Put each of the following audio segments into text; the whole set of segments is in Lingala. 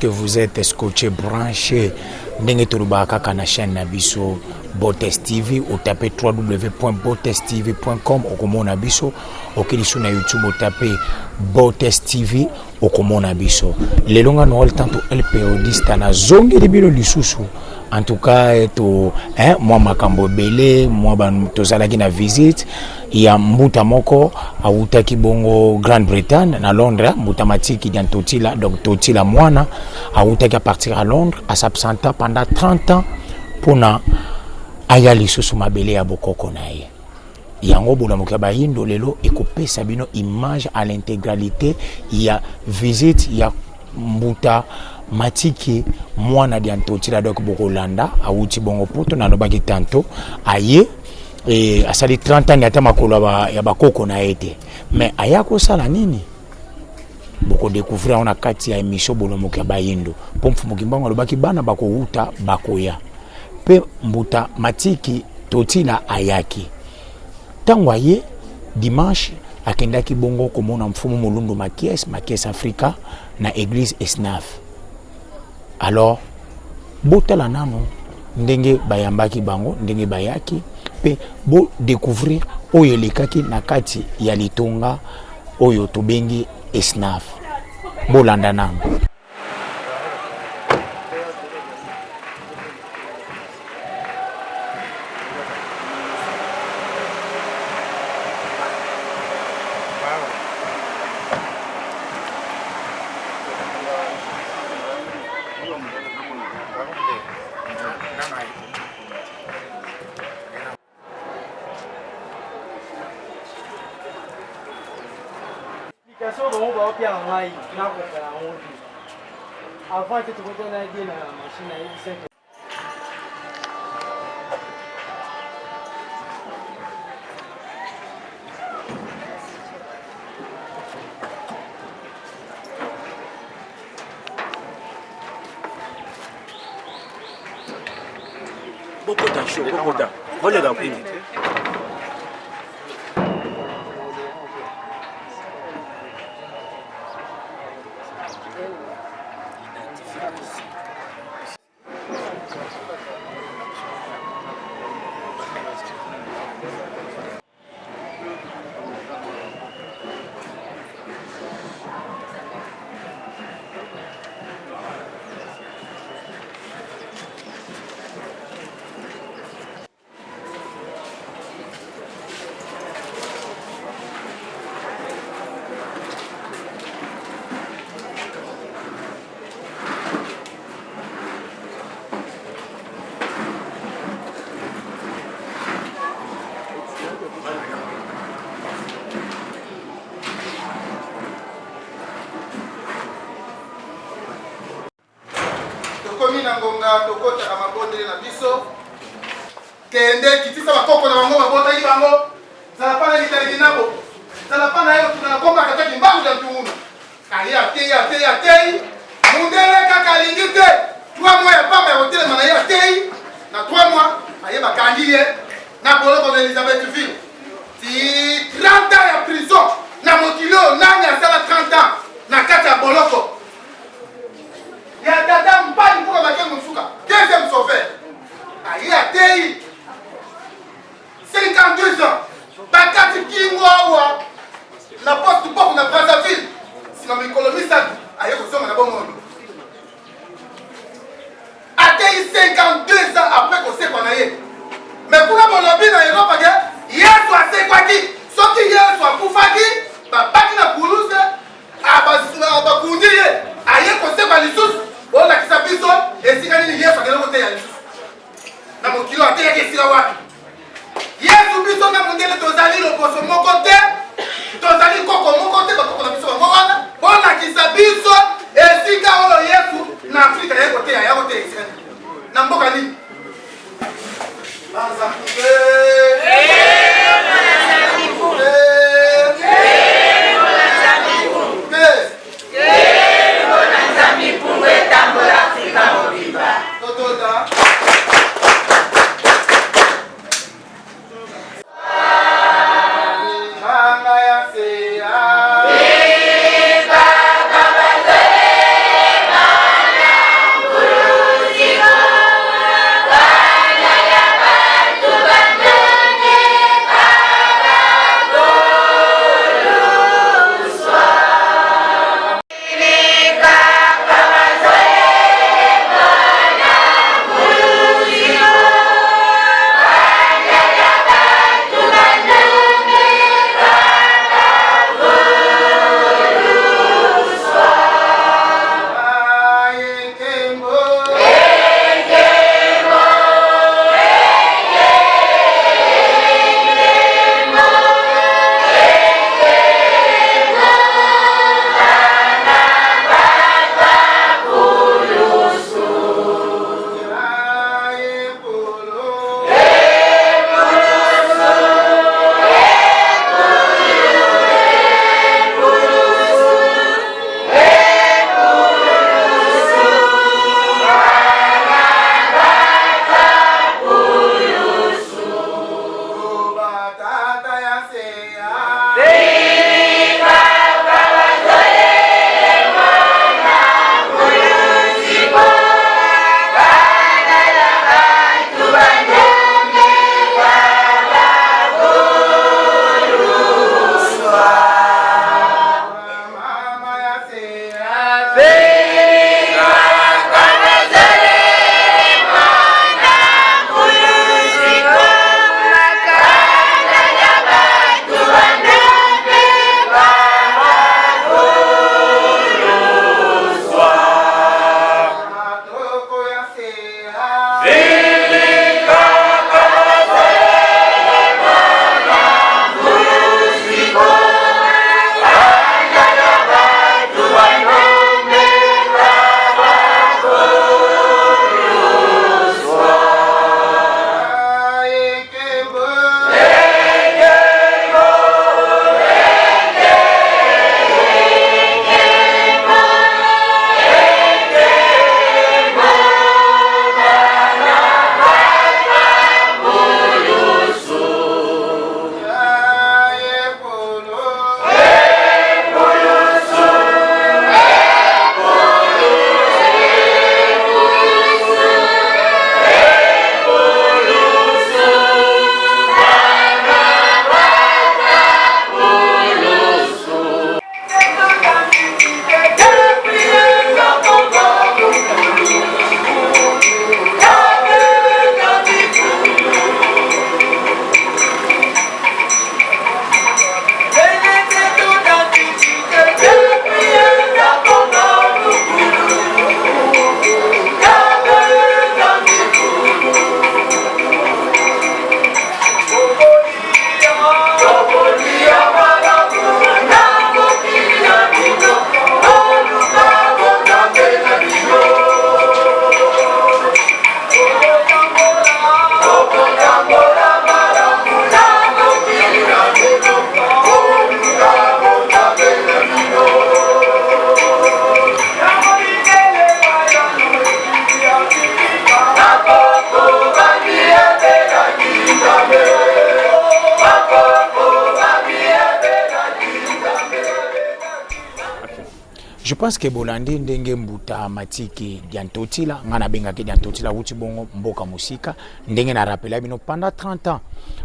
que vous êtes scotché, branché, ndenge tolobaka kaka na chaîne na biso Botes TV, ou tapez www.botestv.com okomona biso, okeli sur na YouTube ou tapez Botes TV okomona biso. Lelo nga no tanto LPO10 na zongi libilo lisusu. En tout cas, moi makambo belé, moi ban tozalaki na visite, il y a mbuta moko auta ki bongo Grande-Bretagne na Londres, mbuta matiki dans Totila, donc Totila mwana auta ki partir à Londres, à s'absenta pendant 30 ans pour na ayali susu mabele ya bokoko na ye. Yango bola mokaba yindo lelo ekopesa bino image à l'intégralité, il y a visite, il y a mbuta matiki mwana diantotila donc bokolanda auti bongo poto na lobaki tanto aye et asali 30 ans yata makolo ya bakoko na ete mais aya ko sala nini boko découvrir on a kati ya émission bolomoki ya bayindo pomfu mukimbango lobaki bana bako huta bakoya pe mbuta matiki totila ayaki tango aye dimanche akendaki bongo komona mfumu mulundu makies Afrika na église Esnaf. Alors botala nano ndenge bayambaki bango ndenge bayaki pe bo découvrir oyo lekaki na kati ya litonga oyo tobengi Esnaf. Bolanda nano. Avant que tu retournes à la machine à beaucoup de chaud, beaucoup de. Voilà la prime. Ngonga tokota kama bondele na biso kende kitisa bakoko na bango babota yi bango zala pana litali nabo zala pana yo tuna komba kataki mbangu ya mtungu kali ya tei mundele kaka lingite 3 mois ya pamba ya hotel mana ya tei na 3 mois ayeba kandiye na boloko de Elisabethville ti 30 ans ya prison na mokilo nani asala 30 ans na kati ya boloko ya tata mpani pour maquer musuka deuxième sauveur ayi atei 52 ans bakati kingwawa na poste pop na Brazzaville sima mikolomisa ayi kozonga na bomondo atei 52 ans après kosekwa na ye mais kuna bolobi na Europe ke Yesu asekwaki soki Yesu akufaki babaki na kuluze abakundi ye aye kosekwa lisusu bona kisabiso esika nini Yesu akelo kote ya lisusu na mokilo ateyaki esika wapi Yesu biso na mondele tozali loposo moko te tozali koko moko te bakoko na biso bango wana bona kisabiso esika oyo Yesu na Afrika ya kote ya kote esika na mboka nini banza Je pense que Bolandi ndenge mbuta matiki diantotila ngana benga ke diantotila wuti bongo mboka musika ndenge na rappela bino pendant 30 ans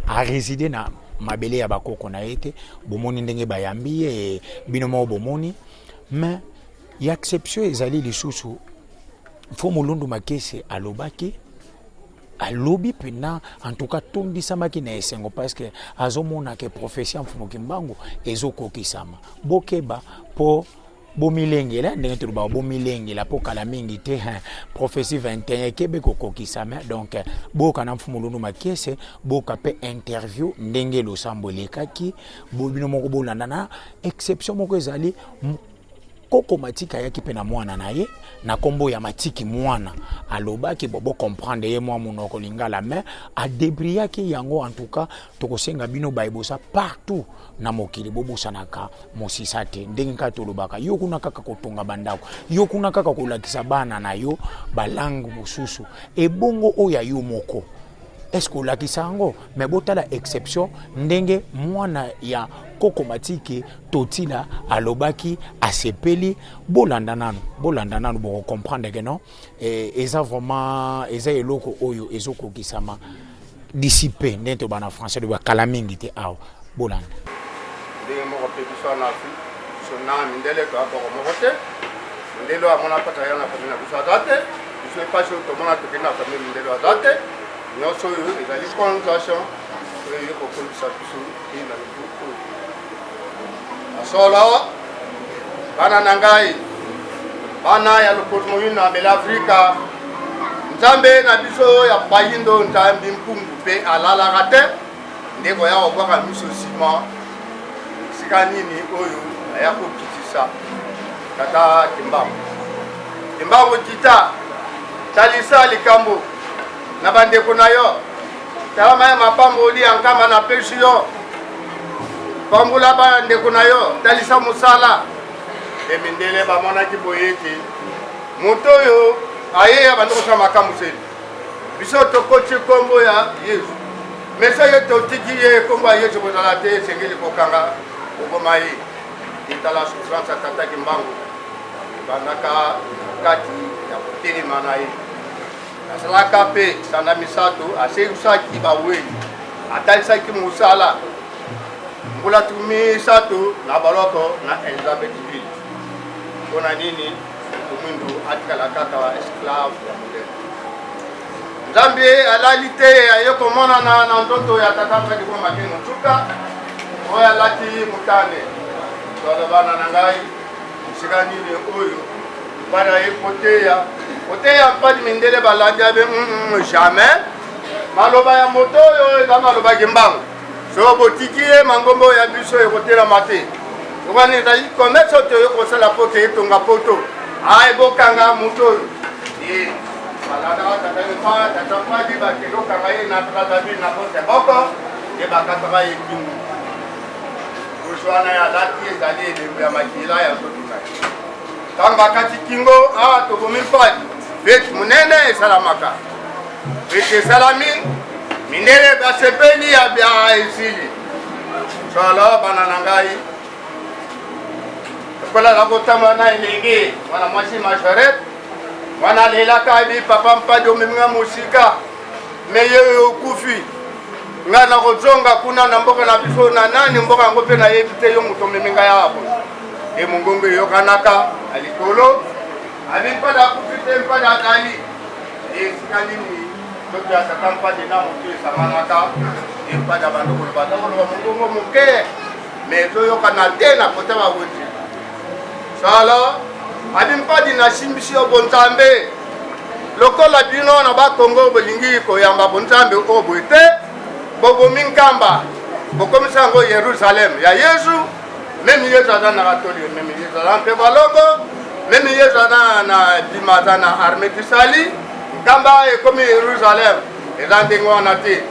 a résidé na mabele ya bakoko na ete bomoni ndenge bayambi e bino mo bomoni mais y exception ezali lisusu fo molundu makese alobaki alobi pena en tout cas tondisama ki na esengo parce que azomona ke profession mfumo kimbangu ezokokisama bokeba po bomilengela ndenge turuba bomilengela po kala mingi te prophétie 21 kebe kokokisama donc boka na mfumo lundu makese boka pe interview ndenge lo sambolekaki bobino moko bolanda na exception moko ezali koko matika yaki pena mwana na ye na kombo ya matiki mwana alobaki bobo comprendre ye mwa monoko lingala mais a débriaki yango en tout cas tokosenga bino baibosa partout na mokili bobusanaka mosisa te ndenge ka tolobaka yo kuna kaka kotonga bandako yo kuna kaka kolakisa bana na yo balangu mosusu ebongo oya yo moko est-ce que lakisa yango mais botala exception ndenge mwana ya koko matiki totila alobaki asepeli bolanda nanu bo comprendre que non eza vraiment eza eloko oyo ezoko kisama dissipé ndento bana français de bakala mingi te aw bolanda ndenge moko pe biso na fi sona mindele ko ko mokote ndelo amona pata yana famille na biso date biso pas sur to mona to kina famille mindelo date nyonso oyo ezali consultation oyo kokolisa biso ina luku asolo bana nangai bana ya lopoto moyina bela Afrika nzambe na biso ya bayindo nzambe mpungu pe alala kate ndeko ya obwaka miso sima sika nini oyo aya kokitisa tata kimbango tita talisa likambo na bandeko na yo tala maya mapamboli ankama na peshi yo pambula bandeko na yo talisa musala emindele bamonaki boyeki moto oyo aye ya bandeko sa makamuseli biso tokoti kombo ya Yesu mesa ye totiki ye kombo ya Yesu kozala te esengeli kokanga okoma ye itala souffrance ya tata Kimbangu bandaka kati ya kotelema na ye asalaka pe sana misato aseyusaki baweni atalisaki musala mbula tumi sato na baloko na Elizabethville mpona nini mwindu atikala kaka wa esclave ya modele nzambe alali te aye komonana na ndoto ya tata mpadi kwa makini motuka oyo alati mutane tolobana na ngai sika nini oyo mpana ye koteya mpadi mindele balandi abe jamais maloba ya moto oyo eza maloba Kimbangu so botiki ye mangombo ya biso ekotelama te okani ezali komeso te oyo kosala poto etonga poto ebokanga moto oyo tata mpadi bakelokanga ye na trazaville na pote boko ye bakataka ye kingu koso wana ya lati ezali elembo ya makila ya nzoto na ye ntango bakati kingo awa tokomi mpadi feti monene esalamaka feti esalami mindele basepeli ya bia esili solo bana na ngai kola la kotama na elenge mwana mwasi majoret mwana lelaka bi papa mpadi omeminga musika meye okufi nga na kozonga kuna na mboka na biso na nani mboka yango mpe nayebi te yo moto omeminga yabo e mongongo eyokanaka alikolo abi mpadi akufi te mpadi atali esika nini soki ya tata mpadi na moto esanganaka mpadi abandokolo bandokolo bamongongo moke me ezoyokana te na kota baweti sala abi mpadi na simbisi yo bonzambe lokola bino na bakongo bolingi koyamba bonzambe oyo boye te bobomi nkamba bokomisa yango Yerusalem ya Yesu meme Yesu aza na katolike meme Yesu aza mpe balongo meme Yesu aza na bima aza na arme tisali nkamba ekomi Yerusalem eza ndenge wana te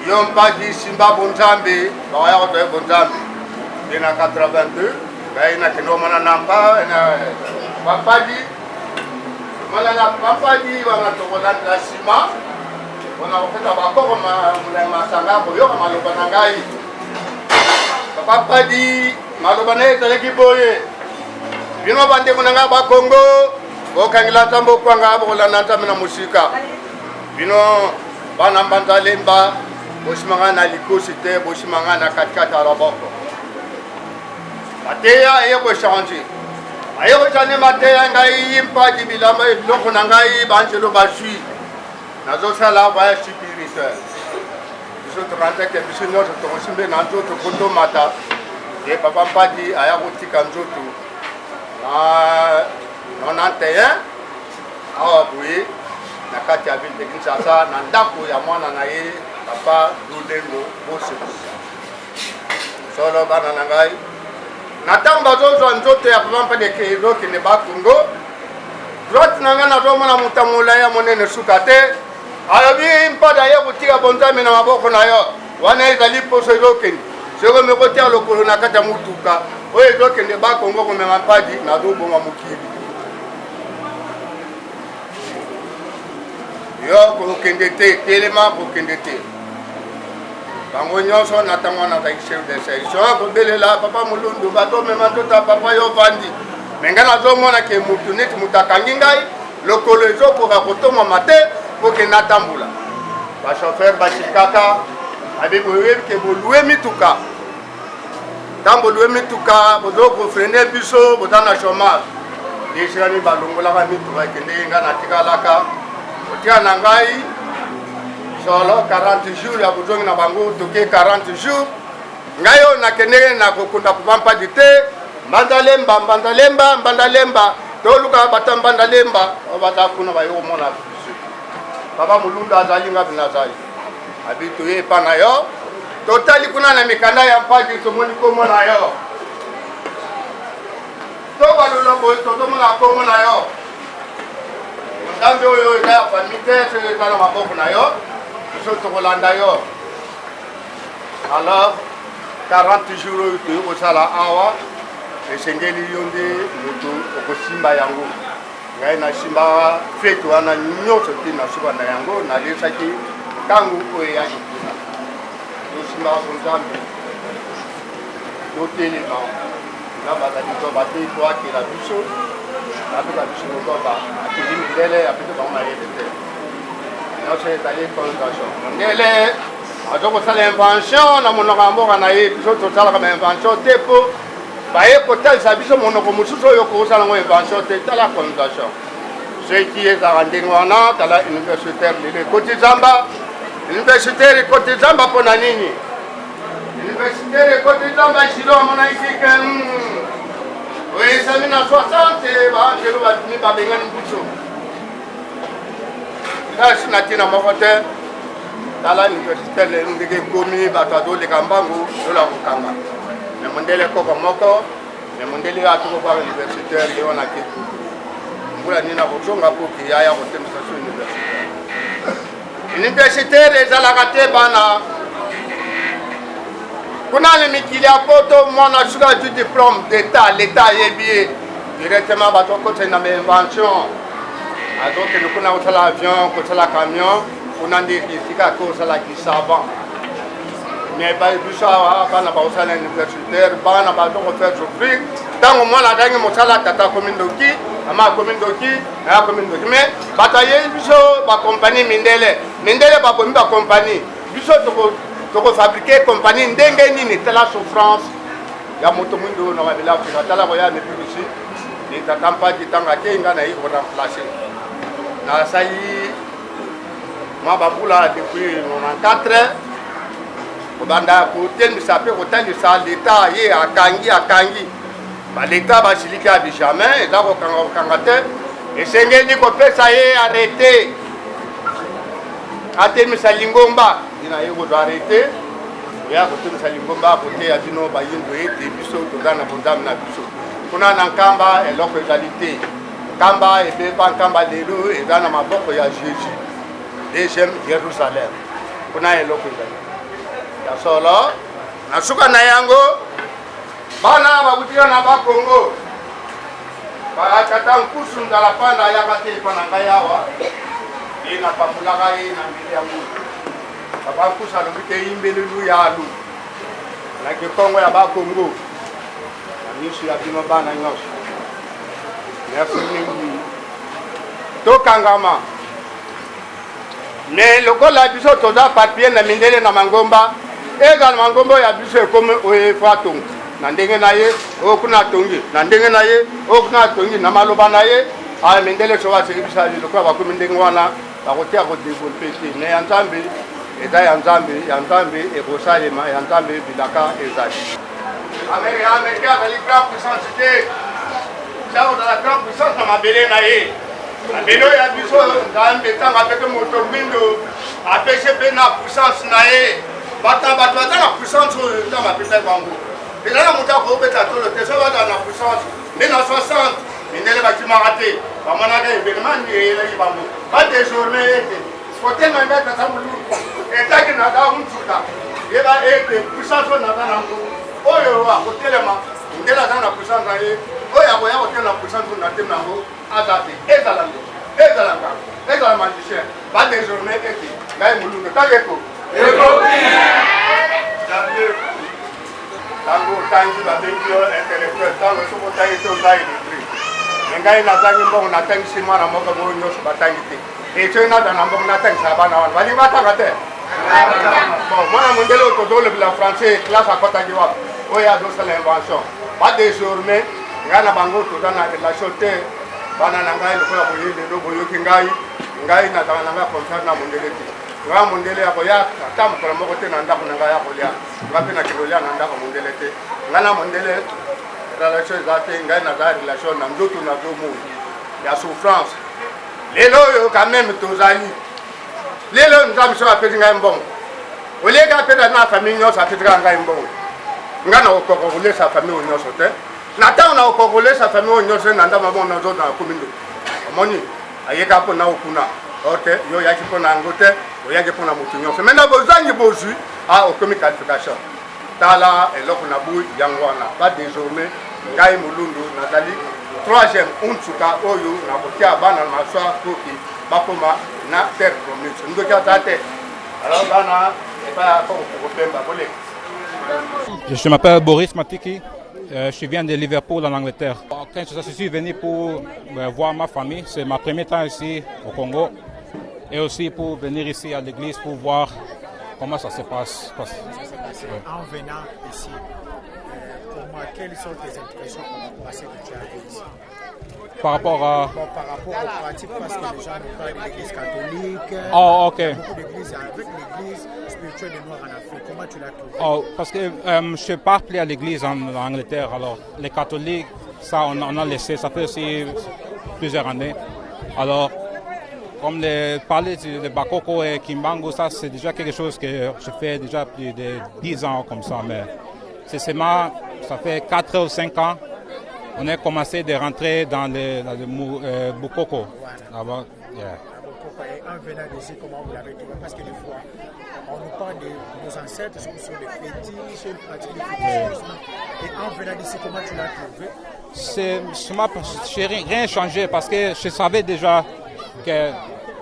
yo mpadi simba bonzambe bawaya kotoye bonzambe nde na 82 ngai nakende mwana nampa bapadi malala bapadi banatokolandela nsima mpona kopesa bakoko masanga koyoka maloba na ngai bapadi maloba na ye ezalaki boye bino bandeko na nga ba Congo bokangela ntambo kwanga bokolanda ntambe na musika bino bana Mbanzalemba bosimanga na likosi te bosimanga na katikati ya loboko mateya eye kochange aye kochange mateya ngai mpaki bilamba biloko na ngai banjelo bazwi nazosala voyage spirituel biso tokanteke biso nyonso tokosimbe na nzoto kotomata e papa mpaki aya kotika nzoto na 91 awa boye na kati ya ville de Kinshasa na ndako ya mwana na ye papa Lulengo Bosekusa solo bana na ngai na ntango bazozwa nzoto ya papa mpaki ezokende bakongo droite na ngai nazomona moto molai ya monene suka te alobi mpada ye kotika bonzambe na maboko na yo wana ezali poso ezokende soko mekotia lokolo na kati ya mutuka oyo ezokende bakongo komema mpadi nazobonga mokili yo kokende te telema kokende te bango nyonso na ntango wana azalaki chef de section kobelela papa molundu bazomema nzota papa yo vandi me ngai nazomona ke mutu neti mutu akangi ngai lokolo ezokoka kotomama te pokende atambola bashofer bashikaka abi boyebi ke bolue mituka ntango bolue mituka bozokofrene biso boza na chômage desirani balongolaka mituka ekende ngai natikalaka kotia na ngai solo 40 jours ya bozongi na bango toke 40 jours ngai oyo nakende na kokunda papa mpadi te Mbanzalemba toluka bata Mbanzalemba baza kuna bayokomona papa molundu azali nga bino azali abi toye epa na yo totali kuna na mikanda ya mpadi tomoni komo na yo tobalola boye tozomona komo na yo nzambe oyo eza ya famille te soki eza na maboko na yo biso tokolanda yo alors 40 jours oyo toyi kosala awa esengeli yo nde moto okosimba yango ngai nasimba fete wana nyonso te nasuka na yango nalesaki ntango oyo eyaki kuna tosimbaka konzambe totelema na bazali toba te toakela biso abuka biso kotoba akeli mindele apete bango mayebe te nyonso ezali conversation mondele azokosala invention na monoko ya mboka na ye biso tosalaka bainvention te mpo baye kotalisa biso monoko mosusu oyo kokosala ngo invention te tala conversation soki ezalaka ndenge wana tala universitaire lelo ekoti zamba universitaire ekoti zamba mpona nini universitaire ekoti zamba esilo amona isike oyesami na 60 baangelo babimi babengani biso kasi na ntina moko te tala universitaire lelo ndenge ekomi bato azoleka mbangu zola kokanga me mondele koko moko me mondele atokobwa universitaire ye wana ke mbula nini akozonga mpo ke yaya kotemisa so universitaire universitaire ezalaka te bana kuna le mikili ya poto mwana suka du diplôme d'état l'état ayebi ye directement bato okotena ma invention azokende kuna kosala avion kosala camion kuna nde esika kosalaki savant mais biso awa bana bakosala universitaire bana bazokofaire souffrir ntango mwana adangi mosala tata akomi ndoki mama akomi ndoki aya akomi ndoki mais bato ayebi biso bakompagnie mindele babomi bakompagnie biso tokofabrike kompagnie ndenge nini tala souffrance ya moto mwindo na mabele afrika tala koya mepibisi litata mpaki ntango akei nga na ye koremplace nasali mwa babula depuis 94 kobanda kotelemisa mpe kotalisa leta ye akangi baleta basiliki ya bijamin eza kokanga te esengeli kopesa ye arrete atelemisa lingomba ina ye kozwa arrete oya kotelemisa lingomba koteya bino bayindo ete biso toza na bonzambe na biso kuna na nkamba eloko ezali te nkamba ebeba nkamba lelo eza na maboko ya jésus deuxième Jérusalem kuna eloko ezali ya solo na suka na yango bana bakutika na bakongo bakata nkusu nzala panda ayaka te epa na ngai awa ye napambolaka ye na mbeli yango papa nkusu alobi te yimbelelu ya alu na kikongo ya bakongo na miso ya bino bana nyonso merci mingi tokangama mais lokola biso toza papier na mindele na mangomba ezala mangomba ya biso ekome oyefa tongi na ndenge na ye oyo kuna tongi na ndenge na ye oyo kuna tongi na maloba na ye aya mindele so basebisa lokola bakomi ndenge wana bakotia kodevelope te me ya nzambe eza ya nzambe ekosalema ya nzambe bilaka ezali amerika azali grand puissance te ntango ozala grand puissance na mabele na ye mabele oyo ya biso nzambe ntango apeke moto mbindo apesi mpe na puissance na ye bato baza na puissance oyo ntango apesa bango eza na moto akobeta tolo te so bazala na puissance mpe na 60 mindele bakimaka te bamonaka événement eyelaki bango badésormais ete kotenga ngai tata molulu etaki naza mutsuta yeba ete puissance oyo naza nango oyo akotelema ndele aza na puissance na ye oyo akoya kotelema puissance oyo natemi nango aza te ezala magicien badésormais ete ngai molulu takeko ntango otangi babengi yo intellectuel ntango soki otangi te oza illettré me ngai nazangi mbongo natangisi mwana moko boyo nyonso batangi te esoki naza na mbongo natangisa bana wana balingi batanga te bon mwana mondele oyo tozolobela français classe akɔtaki wapi oyo azosala invention badésormais ngai na bango toza na relation te bana na ngai lokola boye lelo boyoki ngai nazala na ngai confiance na mondele te ngai mondele akoya ata mokolo moko te na ndako na ngai ya kolia ngai mpe nakende kolia na ndako mondele te ngai na mondele relation eza te ngai naza relation na nzoto nazomoi ya souffrance lelo oyo quand même tozali lelo nzambe so apesi ngai mbongo olieki apesa na famille nyonso apesaka ngai mbongo ngai na kokoka kolesa famille oyo nyonso te na ntango na kokoka kolesa famille oyo nyonso na ndambo moko nazoto na komi ndo omoni ayeka mpo na okuna ote yo oyaki mpo na yango te oyaki mpo na motu nyonso maintenant bozangi bozwi okomi qualification tala eloko na bui yango wana ba désormais ngai molundu nazali troisième unsuka oyo nakotia bana na maswa koki bakoma na terre promise ndoki ata te alors bana epa kokopemba bole. Je m'appelle Boris Matiki, je viens de Liverpool en Angleterre. Quand je suis venu pour voir ma famille, c'est ma première temps ici au Congo et aussi pour venir ici à l'église pour voir comment ça se passe. En venant ici, quelles sont tes impressions par rapport à ce que tu as vu ici? Par rapport à... Bon, par rapport aux pratiques, parce que les gens nous parlent de l'église catholique. Oh, ok. Beaucoup d'églises avec l'église spirituelle des Noirs en Afrique. Comment tu l'as trouvé? Oh, parce que je suis pas appelé à l'église en Angleterre. Alors, les catholiques, ça, on a laissé. Ça fait aussi plusieurs années. Alors, comme parler de Bakoko et Kimbangu, ça, c'est déjà quelque chose que je fais déjà plus de 10 ans comme ça. Mais c'est seulement, ça fait 4 ou 5 ans. On a commencé de rentrer dans le Bukoko. Voilà. Et en venant d'ici, comment vous l'avez trouvé? Parce que des fois, on nous parle de nos ancêtres sur les fétiches, les pratiques de fétichisme. Et en venant d'ici, comment tu l'as trouvé? Je n'ai rien changé parce que je savais déjà que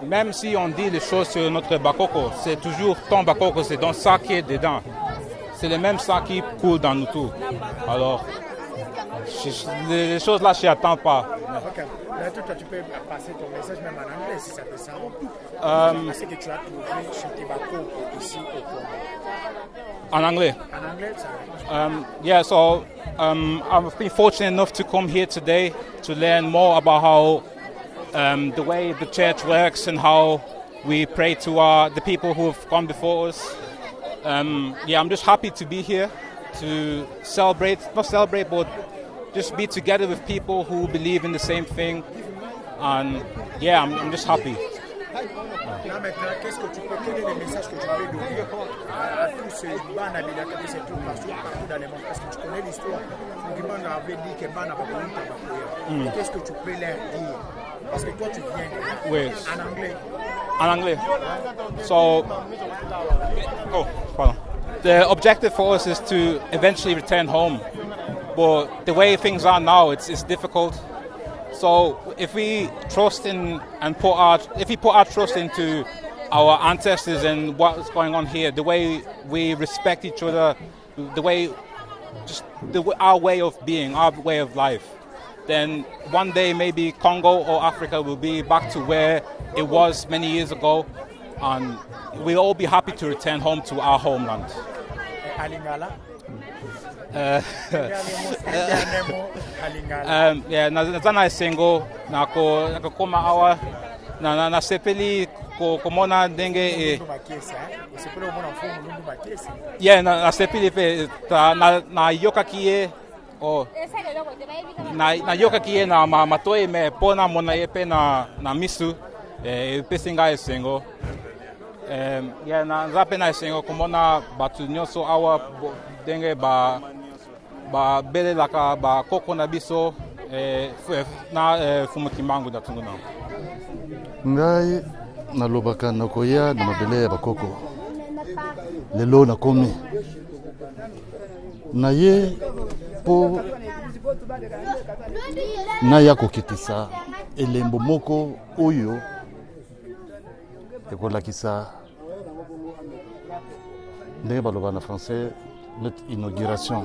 même si on dit les choses sur notre Bakoko, c'est toujours ton Bakoko, c'est donc ça qui est dedans. C'est le même sang qui coule dans nous tous. Alors, les choses là, je n'y attends pas. Ok. Là, toi, tu peux passer ton message même en anglais si ça te semble. Ce que tu as trouvé chez tes Bakoko ici au Congo. En anglais? En anglais, ça yeah, so I've been fortunate enough to come here today to learn more about how the way the church works and how we pray to the people who have gone before us. Yeah, I'm just happy to be here to celebrate, not celebrate, but just be together with people who believe in the same thing. And yeah, I'm just happy. Là maintenant, quel est le message que tu peux donner à tous ces bandes qui se trouvent partout dans le monde? Parce que tu connais l'histoire. Nous avait dit que Bana Bakouli. Qu'est-ce que tu peux leur dire? Parce que toi tu viens oui. En anglais. En anglais. So, pardon. The objective for us is to eventually return home. But the way things are now, it's difficult. So if we trust in and put our trust into our ancestors and what's going on here, the way we respect each other, our way of being, our way of life, then one day maybe Congo or Africa will be back to where it was many years ago, and we'll all be happy to return home to our homeland. Yeah, nazana esengo nako koma awa na sepeli ko mona ndenge yeah na sepeli pe na yoka kie o na yoka kie na matoe me pona mona yepe na misu pesinga esengo yeah na zape na esengo ko mona batu nyonso awa ndenge ba bele laka ba koko na biso na fumutimbangu da tunguna ngai nalobaka nakoya na mabele ya bakoko lelo nakomi na ye po naya kokitisa elembo moko oyo ekolakisa ndenge baloba na français notre inauguration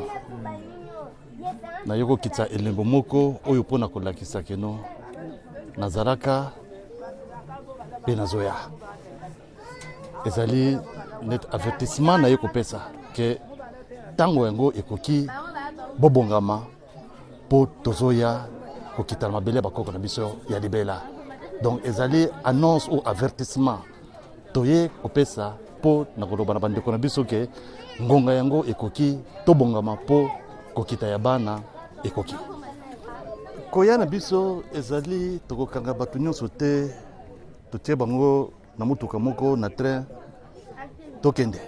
na yoko kitsa elembo moko oyo pona kolakisa keno nazalaka pe nazoya ezali net avertissement na yoko pesa ke tango yango ekoki bobongama po tozoya kokita mabele bakoko na biso ya libela donc ezali annonce ou avertissement toye kopesa po na koloba na bandeko na biso ke ngonga yango ekoki tobongama po kokita ya bana ekoki koya na biso ezali tokokanga batu nyonso te totie bango na mutuka moko na train tokende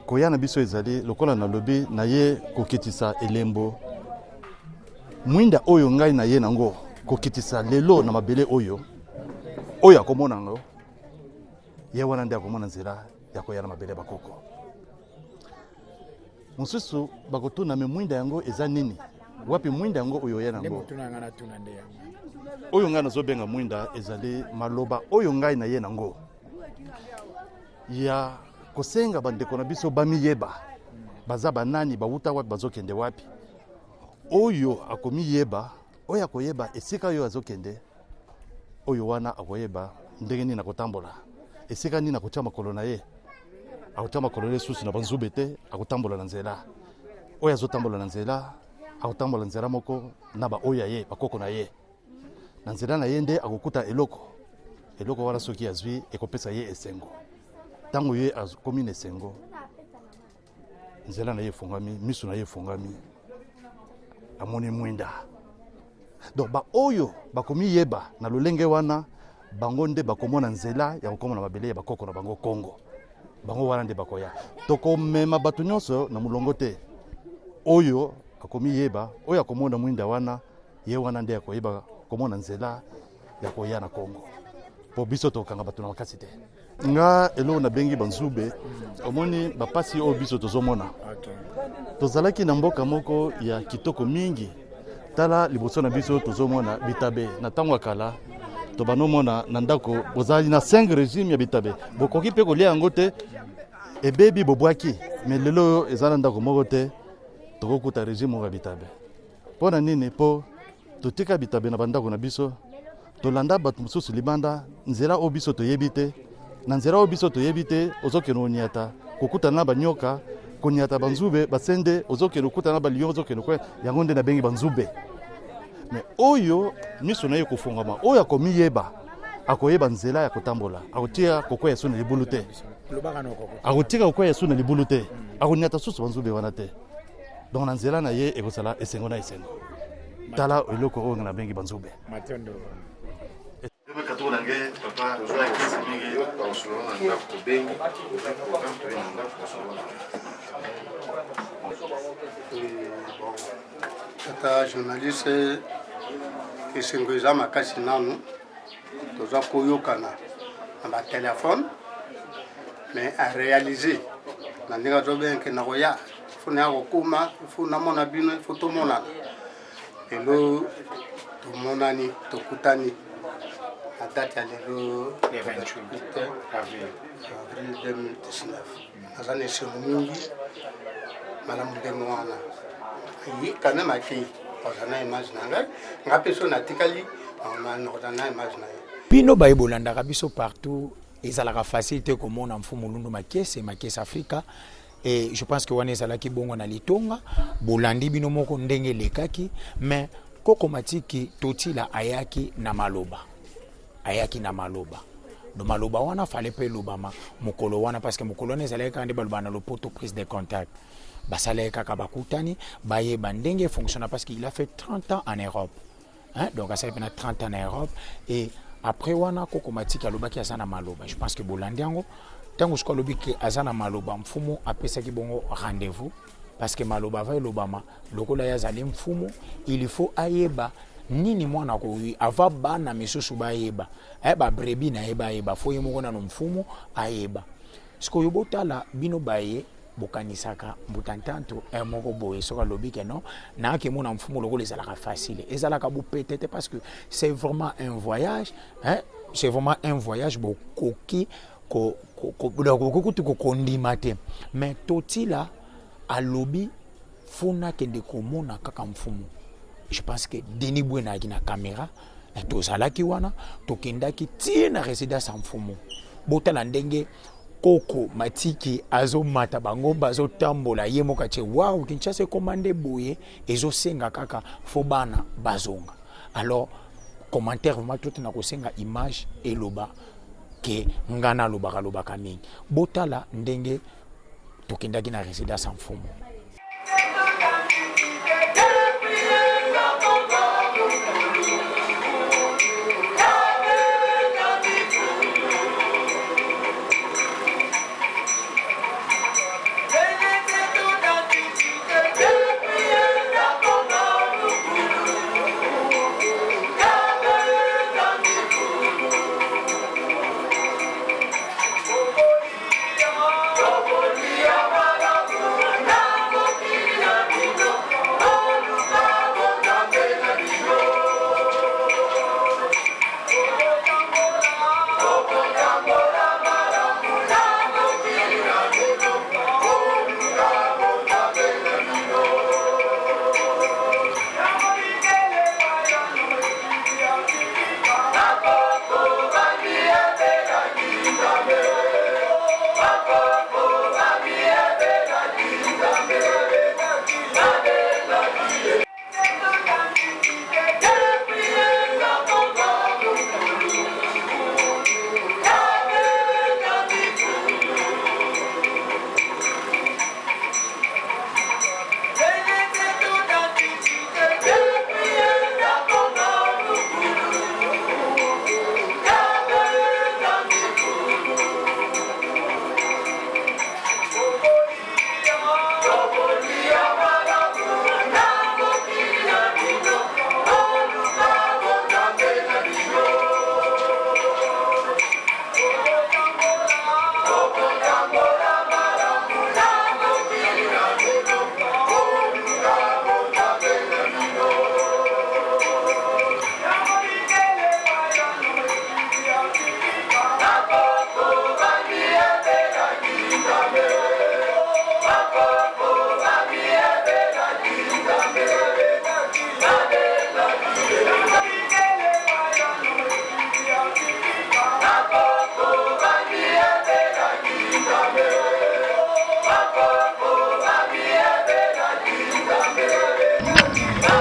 koya na biso ezali lokola na lobi na ye kokitisa elembo mwinda oyo ngai na ye nango kokitisa lelo na mabele oyo akomona ngo ye wana nde akomona nzela ya koya na mabele bakoko mosusu bakotuna me mwinda yango eza nini wapi mwinda yango oyo ya nango oyo ngai nazobenga mwinda ezali maloba oyo ngai na ye nango ya kosenga bandeko na biso bamiyeba baza banani bawuta wapi bazokende wapi oyo akomiyeba oyo akoyeba esika oyo azokende oyo wana akoyeba ndenge nini akotambola esika nini akotia makolo na ye akotia makolo ye susu na banzube te akotambola na nzela oyo azotambola na nzela akotambola nzela moko na baoyo ye bakoko na ye na nzela na ye nde akokuta eloko wana soki azwi ekopesa ye esengo tango ye akomi na esengo nzela na ye efungami misu na ye efungami amoni mwinda donc baoyo bakomi yeba na lolenge wana bango nde bakomona nzela ya kokomona mabele ya bakoko na bango Kongo bango wana nde bakoya tokomema batu nyonso na mulongo te oyo akomi yeba oyo akomona mwinda wana ye wana nde akoyeba komona nzela ya koya na Kongo po biso tokanga batu na makasi te nga elo na bengi banzube omoni bapasi oyo biso tozomona tozalaki na mboka moko ya kitoko mingi tala liboso na biso tozomona bitabe na tango akala to banomona na ndako bozali na 5 régime ya bitabe bokoki pe kolia yango te ebebi bobwaki mais lelo ezala ndako moko te tokokuta régime moko ya bitabe mpona nini po totika bitabe na bandako na biso tolanda bato mosusu libanda nzela oyo biso toyebi te na nzela oyo biso toyebi te ozokende oniata kokutana na banyoka koniata banzube basende ozokende okutana na balion ozokende kwe yango nde na bengi banzube mais oyo miso na ye kofungama oyo akomiyeba akoyeba nzela ya kotambola akotia kokoya so na libulu te akotika kokoya so na libulu te akoniata susu banzube wana te donc na nzela na ye ekozala esengo na esengo tala eloko oyo na bengi banzube Matondo. Ebe katoko nange papa mingi baosolo na ndako tobengi tata journaliste esengo eza makasi nanu toza koyokana na batelefone mais aréalise na ndenge azobenke na koya fona ya kokuma ifo namona bino ifo tomonana lelo tomonani tokutani à date ya lelo 28 avril 2019 naza na esengo mingi malamu ndenge wana ye quand même akei ozana image na ngai ngape so natikali ozana image na ye bino bayebolanda biso partout ezalaka facilité komona mfumu lundu makese Afrika et je pense que wana ezalaki bongo na litonga bolandi bino moko ndenge lekaki mais kokomatiki totila ayaki na maloba do maloba wana fallait pe lobama mokolo wana parce que mokolo wana ezalaki kaka nde baloba na lopoto prise de contact basalaki kaka bakutani bayeba ndenge fonctionne parce qu'il a fait 30 ans en Europe donc asali pena 30 ans en Europe et après wana kokomatiki alobaki aza na maloba je pense que bolandi yango tango siko alobi ke aza na maloba mfumu apesaki bongo rendez-vous parce que maloba va elobama lokola ya azali mfumu il faut ayeba nini mwana ko ava bana misusu bayeba ayeba brebi na ayeba fo ye moko na mfumu ayeba siko yobotala bino baye bokanisaka mbutantanto moko boye soka lobi ke non na ke mona mfumu lokola ezalaka facile ezalaka bo peut-être parce que c'est vraiment un voyage c'est vraiment un voyage bokoki ko kondima te mais totila alobi funa kende komona kaka mfumu. Je pense que Denis Bouena qui na caméra tozalaki wana tokendaki ti na résidence mfumu botala ndenge koko matiki azo mata bango bazo tambola ye moka che wow Kinshasa commandé boye ezo senga kaka fobana bazonga alors commentaire vraiment tout na ko senga image et loba ke ngana loba mingi botala ndenge tokendaki na résidence mfumu.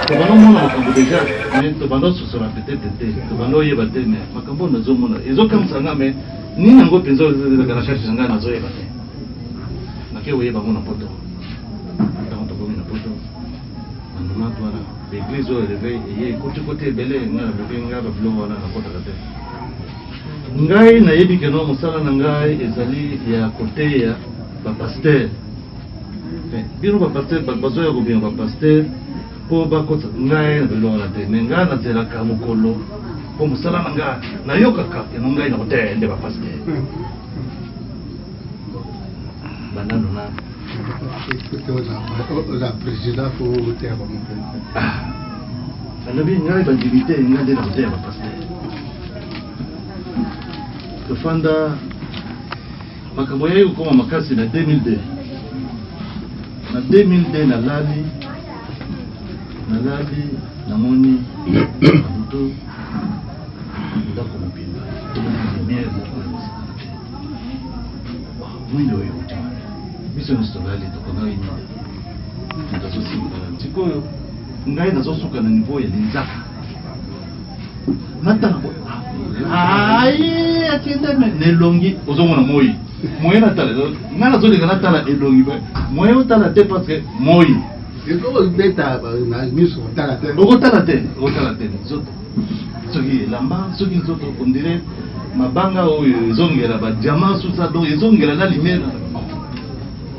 Tobanda makambo déjà mais tobanda sosora peut-être te tobanda oyeba te mais makambo nazomona ezokamwisanga mais nini yango mpenza ezalaka na charge nanga nazoyeba te nake oyeba ngo na poto ntango tokomi na poto bandoma twana l'église oyo réveil eye kote ebele nga nabebi nga babilo wana nakotaka te ngai nayebi keno mosala na ngai ezali ya kote ya bapaster bino bapaster bazoya kobima bapaster po bakota ngai na bilo wana te me ngai nazelaka mokolo po mosala na ngai nayokaka eno ngai na kote nde bapaster banano na oza président fo oteya bamope alobi ngai bandimite ngai nde na koteya bapaster tofanda makambo yai kokoma makasi na 2002 na 2002 nalali nalali namoni moto ndako mobimba tomoni lumière moko ya mosika mwinde oyo otima biso nyonso tolali tokongai nini moto azosimba sikoyo ngai nazosuka na niveau ya linzaka natala aye akende nelongi ozomona moi moi natala ngai nazolinga natala elongi moi otala te parce que moi okotala te soki elamba soki nzoto ondire mabanga oyo ezongela badiama susa do ezongela na limere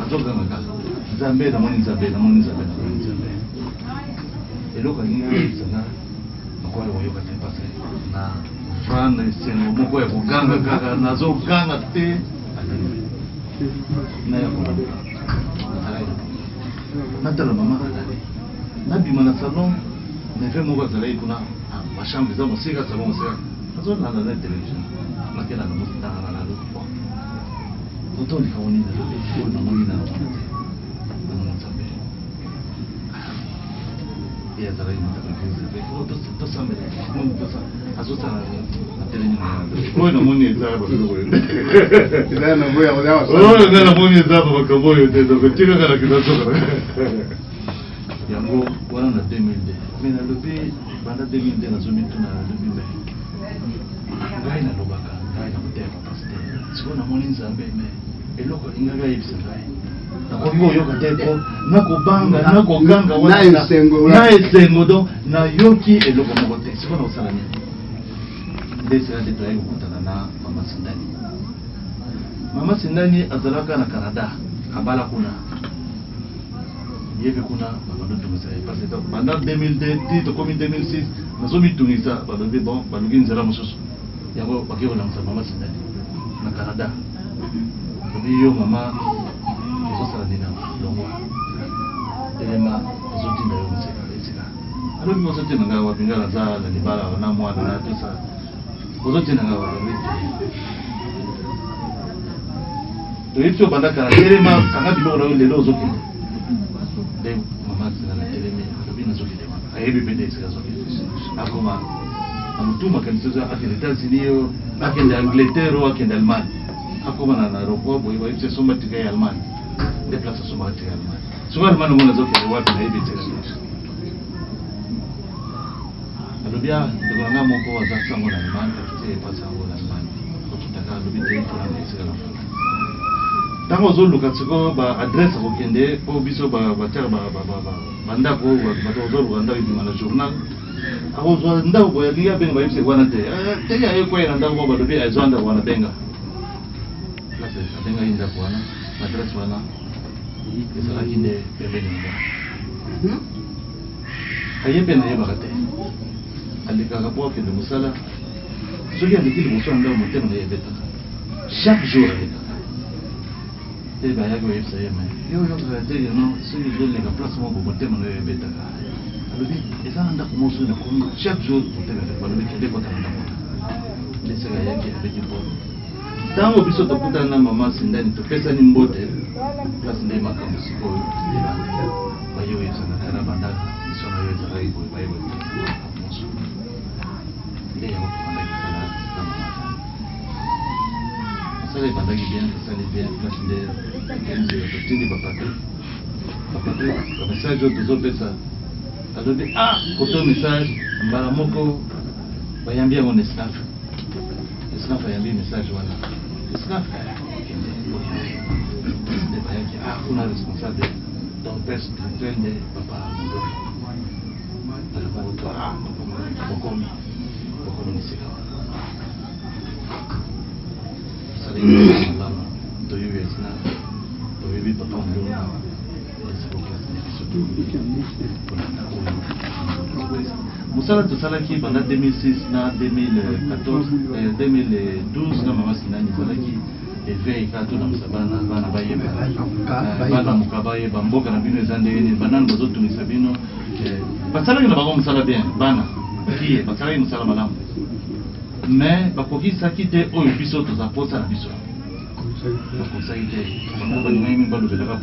azonganga kaka nzambe namoni nzambe eloko alingaisanga nakoya koyoka te parce na frane esengo moko ya koganga kaka nazoganga te nayakona natala mama azali nabima na salon neve moko azalaki kuna bachambre eza mosika salon mosika azolanda na télévision nakelanga mosinanga otolika monini oyo namoni na te namona nzambe ye azalaki tosambela azosala na télévision oyo namoni eza babiloko oyo nga namoni eza bamakambo oyo te nakotikaka na kizasoka yango wana na 2002 mais nalobi banda 2002 nazomituna nalobi me ngai nalobaka ngai nakoteka paste sikoyo namoni nzambe me eloko alingaka yebisa ngai nakoki koyoka te po nakobanga nakoganga na esengo don nayoki eloko moko te sikoyo nakosala nini nde esika nde toyaki kokutana na mama sindani. Mama Sindani azalaka na Canada, abala kuna. Yeve kuna babando tungisa parce que pendant 2002 to comme 2006 nazomi tungisa balobi bon balogi nzela mosusu. Yango bakeo na Mama Sindani na Canada. Yo mama ezosala nina longo. Elema zotinda yo museka esika. Alors que vous êtes dans la wapingala za na libala na mwana na tout ça. Vous êtes dans la wapingala. Donc il faut banda kana telema kanga biloko na lelo ozokende. De mama zala telema lobina zokende. Ayebi bende esika zokende. Akoma amutuma kanisa za akende États-Unis akende Angleterre akende Allemagne. Akoma na aéroport boy boy c'est somba tika ya Allemagne. Déplacer somba tika ya Allemagne. Souvent Allemagne mona zokende wapi na yebi tika. Alobia ndikona moko wa zaksango na Allemagne kati pasa ngo na Allemagne. Kutaka lobi te pour la esika la. Tango zoluka tsiko ba adresse ko kende po biso ba tia ba ndako ba tozolu ba ndako na journal ako zo ndako boya liya benga ba yipse wana te te ya yeko ina ndako ba dobi azanda wana benga la se benga inda wana adresse wana ezala kinde pembeni nga ayepe na yeba kate alika ka po kende musala soki andikili musala ndako motema na yebeta chaque jour alika et bien, il y a des gens qui ont dit que si vous avez des placements pour voter, vous avez des gens chaque jour, vous avez des gens qui ont dit tant que vous avez des maman Sindani, tu fais ça une beauté, place de ma campagne, c'est quoi? Il y a des gens qui ont ça les bandes qui viennent, ça les bien, place de papa, le message de autres ça. Alors dit ah, côté message, Maramoko, voyons bien mon esclave. Esclave a envoyé message voilà. Esclave, ah, on a responsable dans le père spirituel de papa Mondo. Alors on va ah, pourquoi on est Musala tosalaki pendant 2006 na 2014 2012 na mama Sindani zalaki éveil kato na musabana bana bayeba bana mukabaye bamboka na bino ezande ni banana bazotungisa bino basalaki na bango musala bien bana kiye basalaki musala malamu mais bakoki sakite oyo biso tozaposa na biso bakosaki te bango balingai mingi balobelaka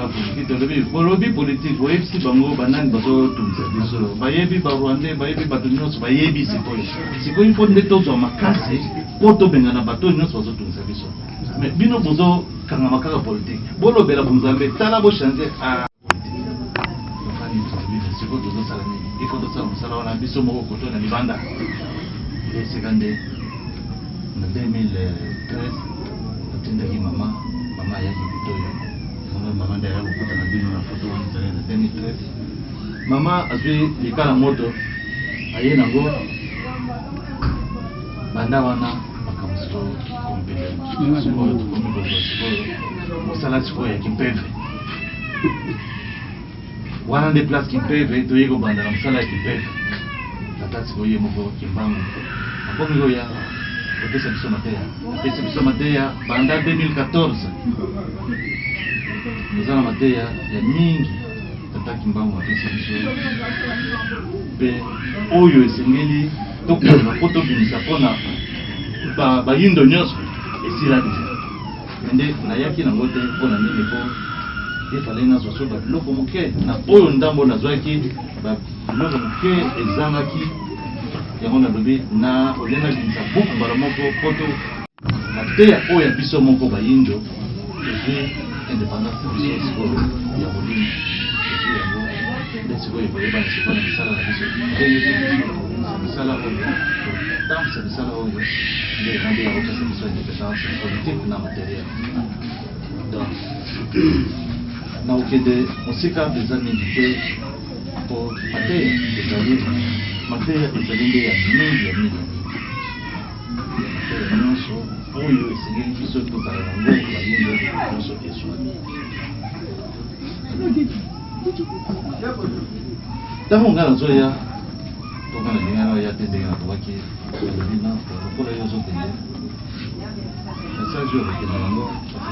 politike bolobi politike boyebisi bango banani bazotungisa biso bayebi barwandais bayebi bato nyonso bayebi sikoyo mpo nde tozwa makasi mpo tobengana bato nyonso bazotungisa biso mais bino bozokangama kaka politike bolobela bonzambe tala bochange sikoyo tozosala nini ifo tosala mosala wana biso moko koto na libanda esika nde na 2013 atindaki mama ayaki kutoyo mama nde ayaki kokutana bino na foto wana ezali na 2013 mama azwi likala moto aye nango banda wana makambo sikoyo kompele sikoyo tokomi kozwa sikoyo mosala sikoyo ya kimpeve wana nde place kimpeve toyei kobanda na mosala ya kimpeve tata sikoyo ye moko kimbangu akomi koya kopesa biso mateya banda 2014 eza na mateya ya mingi tata kimbangu apesi biso mpe oyo esengeli tokozwa mpo tobimisa mpona bayindo nyonso esila deja nde nayaki nango te mpona nini mpo efalai nazwa so babiloko moke na oyo ndambo nazwaki babiloko moke ezangaki yango nalobi na olenga bimisa buku mbala moko poto mateya oyo ya biso moko bayindo ezwi indépendance biso sikoyo ya bolimi ezwi yango nde sikoyo boyebana sikoyo na misala na biso misala oyo kotambwisa misala oyo nde nande ya kopesa biso indépendance politique na matériel donc na okende mosika eza mingi te mpo mateya ezali nde ya mingi mateya nyonso oyo esengeli biso tozala nango bayindo nyonso ezwami ntango ngai nazoya tonga na ndenge naoya te ndenge natobaki alobina lokola yo ozokende message oyo okende nango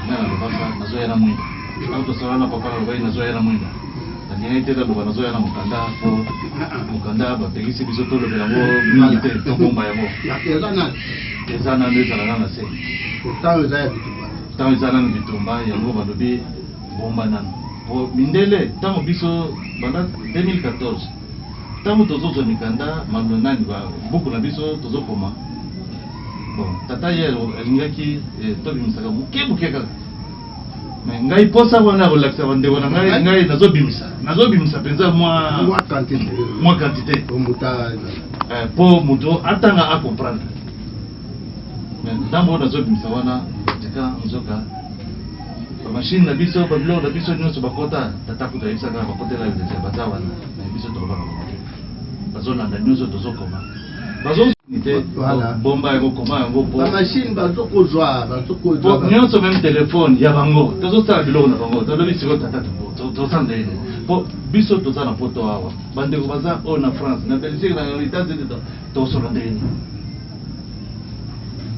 ngai nalobaka nazoya na mwinda ntango tosala na papa nalobai nazoya na mwinda nandingai te taloba nazoya na mokanda mpo mokanda bapekisi biso tolobela yango mingi te tobomba yango eza nano ezalaka na se ntango eza nano bitumba yango balobi bomba nano po mindele ntango biso banda 2014 ntango tozozwa mikanda maloba nani buku na biso tozokoma bon tata ye alingaki tobimisaka moke kaka mais ngai posa wana kolakisa bandeko na ngai nazobimisa mpenza mwa quantité po moto atanga acomprendre mais ntango nazobimisa wana tika nzoka bamashine na biso babiloko na biso nyonso bakota tata kuta yebisaka bakotela edeja baza wana mais biso tokobaka bango bazolanda nyonso tozokoma te bomba yango koma yango po machine bazokozwa nyonso même téléphone ya bango tozosala biloko na bango tolobi sikoyo tata tosanda ene po biso toza na poto awa bandeko baza oyo na France na Belgique na États-Unis tokosola ndeni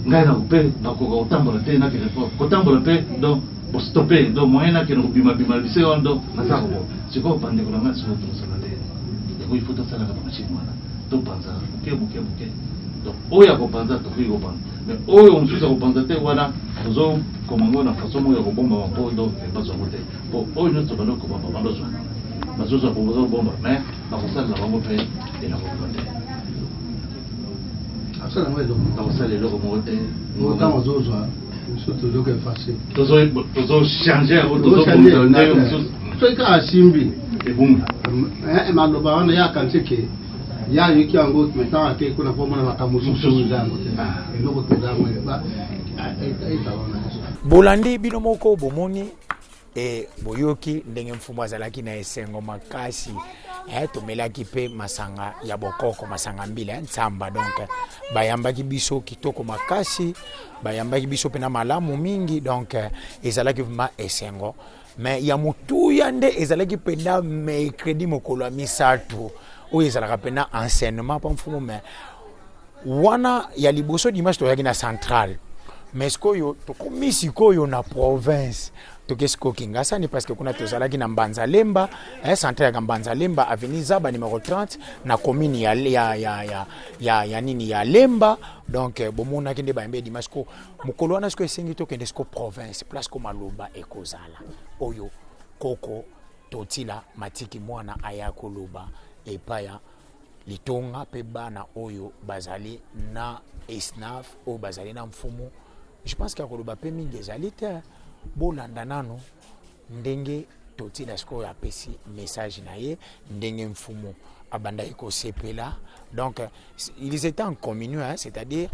ngai nakope nakoka kotambola te nakende po kotambola mpe donc bostope donc moyen nakende kobimabima bisika wana donc naza kobo sikoyo bandeko na ngai sikoyo tokosola ndeni yango ifo tosalaka bamachine wana topanza moke donc oyo akopanza tokoki kopanza mais oyo mosusu akopanza te wana tozokomango na façon moko ya kobombama mpo donc bazwango te mpo oyo nyonso bandokobamba bazozwa bazobomba mais bakosalela bango mpe elakoboma te bakosala eloko moko te tozochange yango tozobomisa ndenge mosusu soki kaka asimbi ebunga maloba wana yakanzeke yayoki yango maintenant ake kuna pomona makambo mosusu eza yango te eloko toza yango bolandi bino moko bomoni boyoki ndenge mfumu azalaki na esengo makasi tomelaki mpe masanga ya bokoko masanga mbila ntsamba donc bayambaki biso kitoko makasi bayambaki biso mpe na malamu mingi donc ezalaki vraiment esengo mais ya motuya nde ezalaki mpenza mercredi mokolo ya misato oyo ezalaka mpena enseignement mpa mfumu mais wana ya liboso dimanche toyaki na centrale mais sikoyo tokomi sikoyo na province tokesko kingasani parce que kuna tozalaki na Mbanzalemba centre ya Mbanzalemba avenue Zaba numéro 30 na commune ya nini ya Lemba. Donc bomona kende bayembe dimanche ko mukolo wana sko esengi to kende sko province place ko maloba ekozala oyo koko totila matiki mwana aya koloba epaya litonga pe bana oyo bazali na esnaf o bazali na mfumu. Je pense que koloba pe mingi ezali te bolanda nano ndenge totila sko ya pesi message na ye ndenge mfumu abanda eko sepela. Donc ils étaient en communion, hein, c'est-à-dire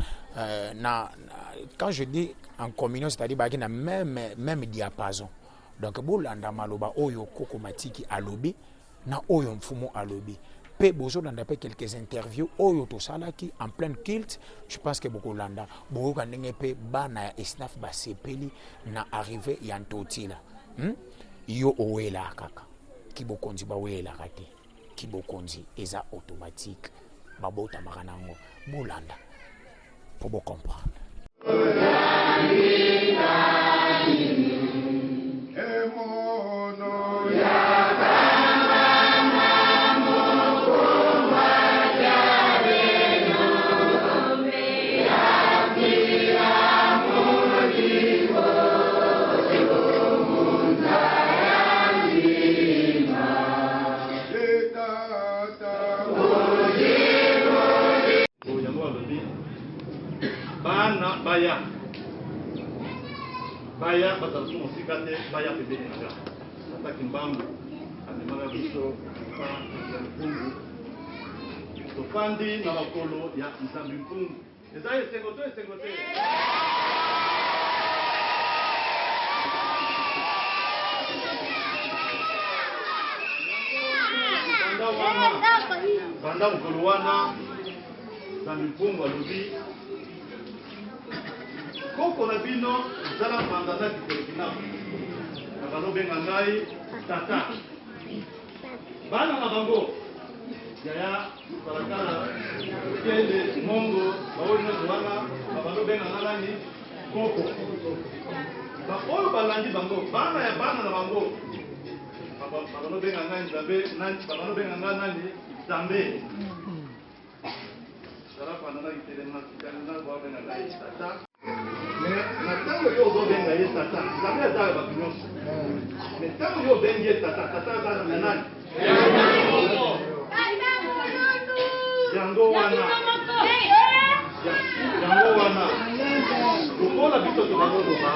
quand je dis en communion, c'est-à-dire bah, na même diapason. Donc bolanda maloba oyo koko matiki alobi na oyo mfumu alobi pe bozo landa pe quelques interviews oyo to salaki en plein culte. Je pense que beaucoup landa boyo kanenge pe bana ya esnaf ba sepeli na arrivé ya ntotila yo owela kaka kibokonzi ba wela kate kibokonzi eza automatique babota makanango bolanda pour vous comprendre. Baya batasu mosikate baya pembeni na gari ataki mbangu anemaka biso pa ya mpungu tofandi na makolo ya nzambi mpungu eza esengo te banda mokolo wana nzambi mpungu alobi koko na bino zala mandata kikolekina na balobenga ngai tata bana na bango yaya balakala kende mongo baoli nyonso wana balobenga nga nani koko baoyo balandi bango bana ya bana na bango balobenga ngai nzambe balobenga nga nani nzambe zala pandana kitelema sikanina baobenga ngai tata. Mais maintenant, yo obenga ye tata, nzambe azala bato nyonso. Mais ntango yo obengi ye tata, tata azala na nani? Yango wana lokola biso tobaloba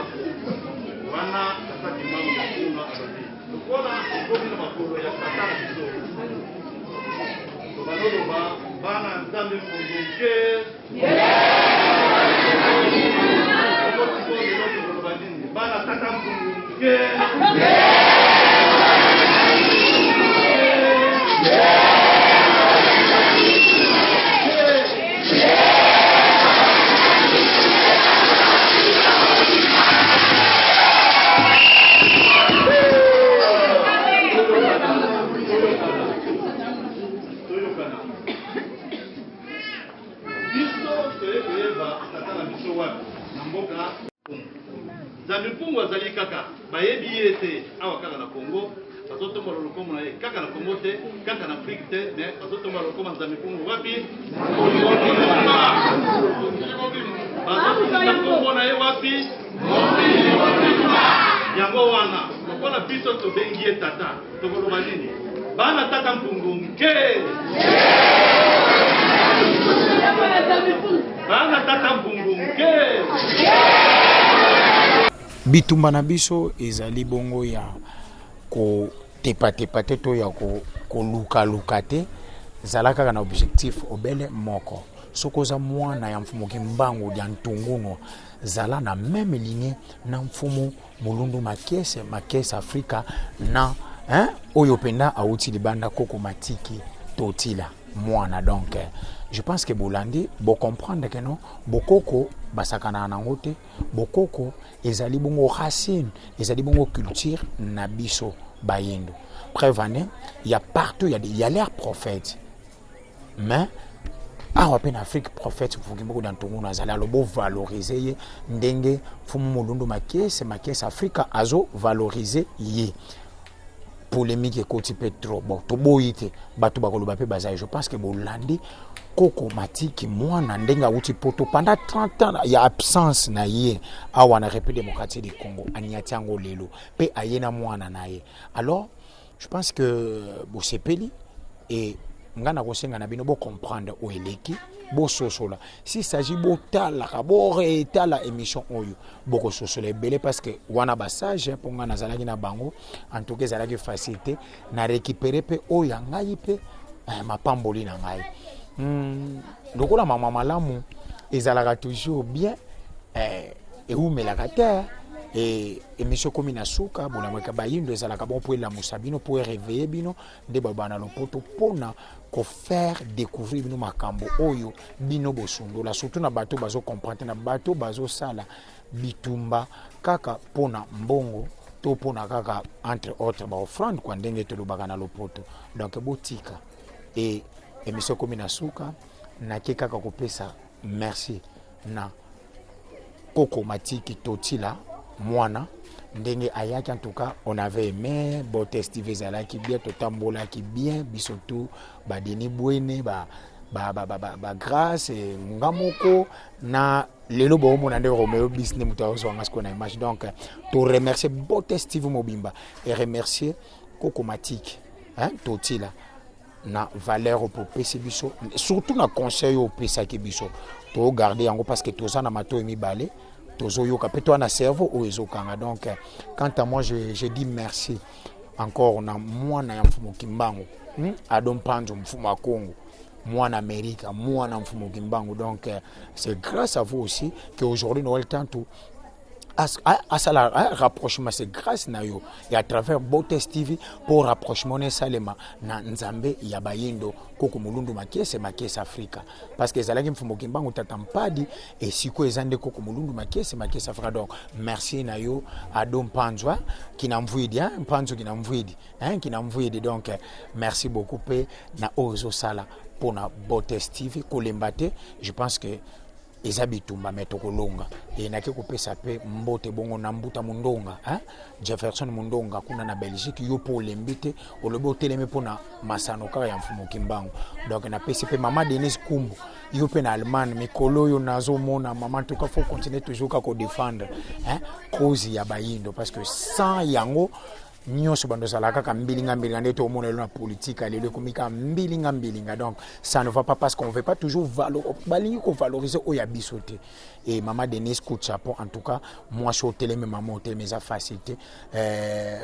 wana tata kimbangu bakuna alobi lokola ekomi na makolo ya tata na biso tobaloba bana nzambe mpungu nke bana tata mpungu nke nzambi mpungu azali kaka bayebi ye te awa kaka na Congo bazotombola lokomo na ye kaka na Congo te kaka na Afrique te mais bazotombola lokomo nzambi mpungu wapi bazotombola Congo na ye wapi yango wana lokola biso tobengi ye tata tokoloba nini bana tata mpungu nke bana tata mpungu nke bitumba na biso ezali bongo ya ko tepa te to ya ko luka te zala kaka na objectif obele moko sokoza mwana ya mfumu kimbangu ya ntunguno zala na même ligne na mfumu mulundu makese Afrika na oyo penda auti libanda koko matiki totila mwana. Donc je pense que bolandi bo comprendre que non bokoko basakana na ngote bokoko ezali bongo racine ezali bongo culture na biso bayendo preuve ane il y a partout il y a l'air prophète mais awa pe na Afrique prophète fungimoko dans tongo na zala lobo valoriser ye ndenge fumu mulundu makese Afrika azo valoriser ye polémique ekoti pe trop bon to boyite bato bakoloba pe bazaye je pense que bolandi Koko Matiki mwana ndenga uti poto pendant 30 ans il y a absence na ye awa na République démocratique du Congo aniatiango lelo pe ayena mwana na ye alors je pense que bo sepeli et ngana kosenga na bino bo comprendre o eleki bo sosola si s'agit bo tala bo retala émission oyo boko sosola belé parce que wana basage pour ngana zalaki na bango en tout cas zalaki facilité na récupérer pe oyo ngai pe mapamboli na ngai lokola mama malamu ezalaka toujours bien et umelaka te et émission comme na suka bona mweka bayindo ezalaka bon pour la musabino pour réveiller bino de babana lopoto pona ko faire découvrir bino makambo oyo bino bosundola surtout na bato bazo comprendre na bato bazo sala bitumba kaka pona mbongo to pona kaka entre autres ba offrande kwa ndenge to lobaka na lopoto donc botika et émission comme na suka na keka kopesa merci na Koko Matiki Totila Mwana ndenge ayaki en tout cas on avait aimé Bote Steve Zala qui bien totambola qui bien bisoto ba Denis Bwene ba grâce ngamoko na lelo bo mo ndé Romeo business mutazo ngasko na image donc to remercier Bote Steve Mobimba et remercier Koko Matiki Totila na valeur pour pesa biso surtout na conseil au pesa ki biso to garder yango parce que toza na mato emi balé tozoyoka pe toi na cerveau o ezokanga donc quant à moi je dis merci encore na mwana ya mfumo kimbango Adom Panzo mfumo Congo mwana Amerika mwana mfumo kimbango donc c'est grâce à vous aussi que aujourd'hui nous avons le temps tout à ça la rapprochement c'est grâce na yo et à travers Bote TV pour rapprochement ne salema na nzambe ya bayindo Koko mulundu makese Afrika parce que zalaki mfumo kimbango tatampadi et siko ezande Koko mulundu makese Afrika donc merci na yo Adom Panzo qui n'envoie Panzo qui n'envoie donc merci beaucoup pe na ozo sala pour na Bote TV kolembate je pense que ezabitumba metoko longa et na keko pesa pe mbote bongo na mbuta mundonga Jefferson Mundonga kuna na Belgique yo po lembite olobo teleme pona masano kaka ya mfumo kimbango donc na pesa pe mama Denise Kumbu yo pe na Allemagne mikolo yo nazo mona mama tout cas faut continuer toujours ka ko défendre cause ya bayindo parce que sans yango nyonso bando salaka ka mbilinga ndeto omona na politique alelo komika mbilinga donc ça ne va pas parce qu'on veut pas toujours valoriser oya bisoté et maman Denise Kouchapo en tout cas moi je télé maman hôtel mes facilité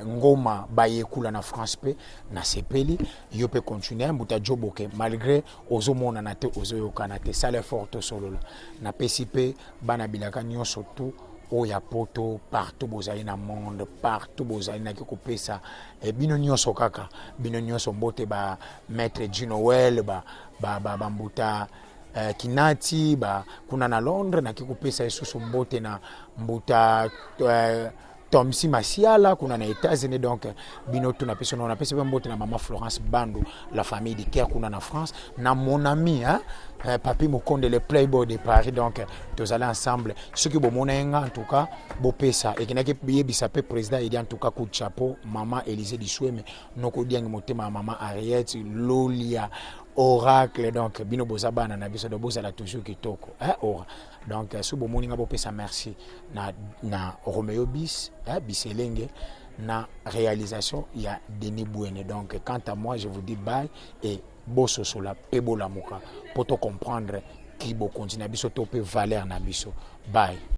ngoma baye kula na France pe na sepeli yo pe continuer mbuta joboke malgré ozomona na te ozoyokana te sale forte solo na PCP bana bilaka nyonso tout oya poto partout bozali na monde partout bozali na ki kopesa bino nyonso kaka bino nyonso mbote ba maître Ginoel ba mbuta kinati ba kuna na Londres na ki kopesa esusu mbote na mbuta Tomsi Masiala kuna na États-Unis donc bino tu na pesa na pesa mbote na maman Florence Bandu la famille de Caire kuna na France na mon ami Papi Mokonde le playboy de Paris donc tous allés ensemble ce que bon monenga en tout cas bo pesa et qui bisa pe président il en tout cas coup de chapeau maman Élysée Disoueme noko diang motema maman Ariette Lolia Oracle donc bino bozabana na biso do bozala toujours kitoko ora donc sous bon moninga bo pesa merci na Romeo bis biselenge na réalisation il y a Denis Bwene donc quant à moi je vous dis bye et bosso sola pebo la moka pour te comprendre qui bo continue biso to pe valeur na biso bye.